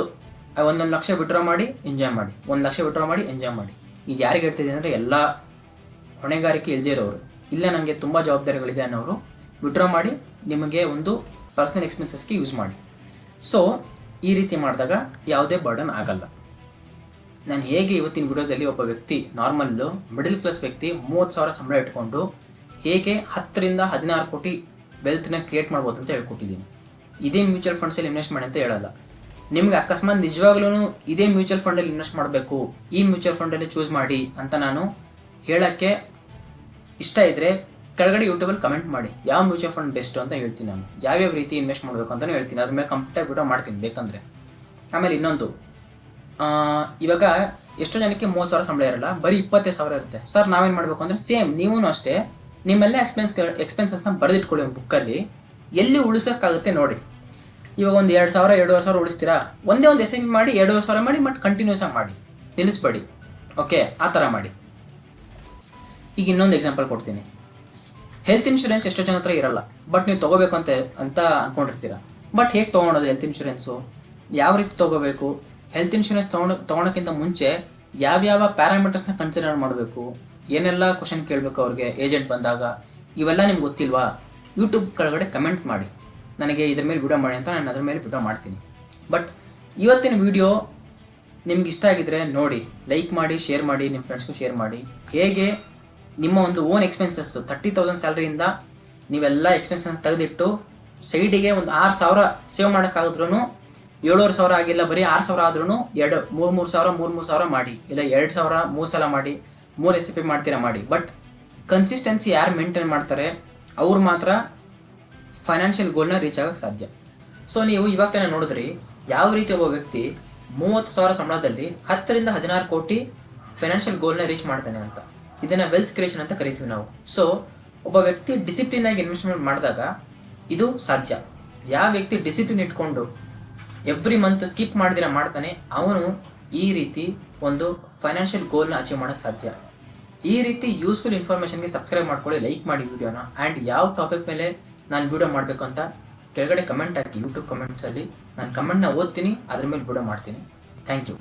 1 ಲಕ್ಷ ವಿಡ್ರಾ ಮಾಡಿ ಎಂಜಾಯ್ ಮಾಡಿ, 1 ಲಕ್ಷ ವಿಡ್ರಾ ಮಾಡಿ ಎಂಜಾಯ್ ಮಾಡಿ. ಇದು ಯಾರಿಗೆ ಹೇಳ್ತಿದೆ ಅಂದರೆ ಎಲ್ಲ ಹೊಣೆಗಾರಿಕೆ ಇಲ್ಲದೇ ಇರೋರು, ಇಲ್ಲ ನನಗೆ ತುಂಬ ಜವಾಬ್ದಾರಿಗಳಿದೆ ಅನ್ನೋರು ವಿಡ್ರಾ ಮಾಡಿ ನಿಮಗೆ ಒಂದು ಪರ್ಸ್ನಲ್ ಎಕ್ಸ್ಪೆನ್ಸಸ್ಗೆ ಯೂಸ್ ಮಾಡಿ. ಸೊ ಈ ರೀತಿ ಮಾಡಿದಾಗ ಯಾವುದೇ ಬರ್ಡನ್ ಆಗಲ್ಲ. ನಾನು ಹೇಗೆ ಇವತ್ತಿನ ವಿಡಿಯೋದಲ್ಲಿ ಒಬ್ಬ ವ್ಯಕ್ತಿ ನಾರ್ಮಲ್ಲು ಮಿಡಲ್ ಕ್ಲಾಸ್ ವ್ಯಕ್ತಿ 30,000 ಸಂಬಳ ಇಟ್ಕೊಂಡು ಹೇಗೆ 10 ರಿಂದ 16 ಕೋಟಿ ವೆಲ್ತ್ನ ಕ್ರಿಯೇಟ್ ಮಾಡ್ಬೋದು ಅಂತ ಹೇಳ್ಕೊಟ್ಟಿದ್ದೀನಿ. ಇದೇ ಮ್ಯೂಚುವಲ್ ಫಂಡ್ಸಲ್ಲಿ ಇನ್ವೆಸ್ಟ್ ಮಾಡಿ ಅಂತ ಹೇಳಲ್ಲ. ನಿಮ್ಗೆ ಅಕಸ್ಮಾತ್ ನಿಜವಾಗ್ಲೂ ಇದೇ ಮ್ಯೂಚುವಲ್ ಫಂಡಲ್ಲಿ ಇನ್ವೆಸ್ಟ್ ಮಾಡಬೇಕು, ಈ ಮ್ಯೂಚುವಲ್ ಫಂಡಲ್ಲಿ ಚೂಸ್ ಮಾಡಿ ಅಂತ ನಾನು ಹೇಳೋಕ್ಕೆ ಇಷ್ಟ ಇದ್ದರೆ ಕೆಳಗಡೆ ಯೂಟ್ಯೂಬಲ್ಲಿ ಕಮೆಂಟ್ ಮಾಡಿ, ಯಾವ ಮ್ಯೂಚುವಲ್ ಫಂಡ್ ಬೆಸ್ಟ್ ಅಂತ ಹೇಳ್ತೀನಿ. ನಾನು ಯಾವ್ಯಾವ ರೀತಿ ಇನ್ವೆಸ್ಟ್ ಮಾಡಬೇಕು ಅಂತಲೂ ಹೇಳ್ತೀನಿ, ಅದ್ರ ಮೇಲೆ ಕಂಪ್ಲೀಟಾಗಿ ವಿಡಿಯೋ ಮಾಡ್ತೀನಿ ಬೇಕಂದರೆ. ಆಮೇಲೆ ಇನ್ನೊಂದು, ಇವಾಗ ಎಷ್ಟೋ ಜನಕ್ಕೆ 30,000 ಸಂಬಳ ಇರಲ್ಲ, ಬರೀ 25,000 ಇರುತ್ತೆ. ಸರ್ ನಾವೇನು ಮಾಡಬೇಕು ಅಂದರೆ ಸೇಮ್ ನೀವೂ ಅಷ್ಟೇ ನಿಮ್ಮೆಲ್ಲ ಎಕ್ಸ್ಪೆನ್ಸಸ್ನ ಬರೆದಿಟ್ಕೊಳ್ಳಿ ಒಂದು ಬುಕ್ಕಲ್ಲಿ, ಎಲ್ಲಿ ಉಳಿಸೋಕ್ಕಾಗುತ್ತೆ ನೋಡಿ. ಇವಾಗ ಒಂದು 2,000 2,500 ಉಳಿಸ್ತೀರಾ, ಒಂದೇ ಒಂದು SIP ಮಾಡಿ 2,500 ಮಾಡಿ ಮತ್ತು ಕಂಟಿನ್ಯೂಸ್ ಆಗಿ ಮಾಡಿ, ನಿಲ್ಲಿಸ್ಬೇಡಿ. ಓಕೆ, ಆ ಥರ ಮಾಡಿ. ಈಗ ಇನ್ನೊಂದು ಎಕ್ಸಾಂಪಲ್ ಕೊಡ್ತೀನಿ. ಹೆಲ್ತ್ ಇನ್ಶೂರೆನ್ಸ್ ಎಷ್ಟೋ ಜನ ಹತ್ರ ಇರಲ್ಲ, ಬಟ್ ನೀವು ತೊಗೋಬೇಕು ಅಂತ ಅಂದ್ಕೊಂಡಿರ್ತೀರ. ಬಟ್ ಹೇಗೆ ತೊಗೊಳೋದು ಹೆಲ್ತ್ ಇನ್ಶೂರೆನ್ಸು, ಯಾವ ರೀತಿ ತೊಗೋಬೇಕು, ಹೆಲ್ತ್ ಇನ್ಶೂರೆನ್ಸ್ ತೊಗೊಳೋಕ್ಕಿಂತ ಮುಂಚೆ ಯಾವ್ಯಾವ ಪ್ಯಾರಾಮೀಟರ್ಸ್ನ ಕನ್ಸಿಡರ್ ಮಾಡಬೇಕು, ಏನೆಲ್ಲ ಕ್ವಶನ್ ಕೇಳಬೇಕು ಅವ್ರಿಗೆ ಏಜೆಂಟ್ ಬಂದಾಗ, ಇವೆಲ್ಲ ನಿಮ್ಗೆ ಗೊತ್ತಿಲ್ವಾ, ಯೂಟ್ಯೂಬ್ ಕೆಳಗಡೆ ಕಮೆಂಟ್ ಮಾಡಿ, ನನಗೆ ಇದ್ರ ಮೇಲೆ ವಿಡಿಯೋ ಮಾಡಿ ಅಂತ ನಾನು ಅದ್ರ ಮೇಲೆ ವಿಡಿಯೋ ಮಾಡ್ತೀನಿ. ಬಟ್ ಇವತ್ತಿನ ವಿಡಿಯೋ ನಿಮ್ಗೆ ಇಷ್ಟ ಆಗಿದ್ರೆ ನೋಡಿ, ಲೈಕ್ ಮಾಡಿ, ಶೇರ್ ಮಾಡಿ, ನಿಮ್ಮ ಫ್ರೆಂಡ್ಸ್ಗೂ ಶೇರ್ ಮಾಡಿ. ಹೇಗೆ ನಿಮ್ಮ ಒಂದು ಓನ್ ಎಕ್ಸ್ಪೆನ್ಸಸ್ 30,000 ಸ್ಯಾಲ್ರಿಯಿಂದ ನೀವೆಲ್ಲ ಎಕ್ಸ್ಪೆನ್ಸಸ್ ತೆಗೆದಿಟ್ಟು ಸೈಡಿಗೆ ಒಂದು 6,000 ಸೇವ್ ಮಾಡೋಕ್ಕಾಗಿದ್ರೂ, 7,500 ಆಗಿಲ್ಲ ಬರೀ 6,000 ಆದ್ರೂ 3,000 ಮಾಡಿ, ಇಲ್ಲ 2,000 3 ಸಲ ಮಾಡಿ, 3 SIP ಮಾಡ್ತೀರಾ ಮಾಡಿ. ಬಟ್ ಕನ್ಸಿಸ್ಟೆನ್ಸಿ ಯಾರು ಮೇಂಟೈನ್ ಮಾಡ್ತಾರೆ ಅವ್ರು ಮಾತ್ರ ಫೈನಾನ್ಷಿಯಲ್ ಗೋಲ್ನ ರೀಚ್ ಆಗೋಕ್ಕೆ ಸಾಧ್ಯ. ಸೊ ನೀವು ಇವಾಗ ತಾನೇ ನೋಡಿದ್ರಿ ಯಾವ ರೀತಿ ಒಬ್ಬ ವ್ಯಕ್ತಿ 30,000 ಸಂಬಳದಲ್ಲಿ 10 ರಿಂದ 16 ಕೋಟಿ ಫೈನಾನ್ಷಿಯಲ್ ಗೋಲ್ನ ರೀಚ್ ಮಾಡ್ತಾನೆ ಅಂತ. ಇದನ್ನು ವೆಲ್ತ್ ಕ್ರಿಯೇಷನ್ ಅಂತ ಕರಿತೀವಿ ನಾವು. ಸೊ ಒಬ್ಬ ವ್ಯಕ್ತಿ ಡಿಸಿಪ್ಲಿನ್ ಆಗಿ ಇನ್ವೆಸ್ಟ್ಮೆಂಟ್ ಮಾಡಿದಾಗ ಇದು ಸಾಧ್ಯ. ಯಾವ ವ್ಯಕ್ತಿ ಡಿಸಿಪ್ಲಿನ್ ಇಟ್ಕೊಂಡು ಎವ್ರಿ ಮಂತ್ ಸ್ಕಿಪ್ ಮಾಡ್ದಿರ ಮಾಡ್ತಾನೆ, ಅವನು ಈ ರೀತಿ ಒಂದು ಫೈನಾನ್ಷಿಯಲ್ ಗೋಲ್ನ ಅಚೀವ್ ಮಾಡೋಕ್ಕೆ ಸಾಧ್ಯ. ಈ ರೀತಿ ಯೂಸ್ಫುಲ್ ಇನ್ಫಾರ್ಮೇಷನ್ಗೆ ಸಬ್ಸ್ಕ್ರೈಬ್ ಮಾಡ್ಕೊಳ್ಳಿ, ಲೈಕ್ ಮಾಡಿ ವಿಡಿಯೋನ. ಆ್ಯಂಡ್ ಯಾವ ಟಾಪಿಕ್ ಮೇಲೆ ನಾನು ವಿಡಿಯೋ ಮಾಡಬೇಕು ಅಂತ ಕೆಳಗಡೆ ಕಮೆಂಟ್ ಹಾಕಿ ಯೂಟ್ಯೂಬ್ ಕಮೆಂಟ್ಸಲ್ಲಿ. ನಾನು ಕಮೆಂಟ್ನ ಓದ್ತೀನಿ, ಅದ್ರ ಮೇಲೆ ವಿಡಿಯೋ ಮಾಡ್ತೀನಿ. Thank you.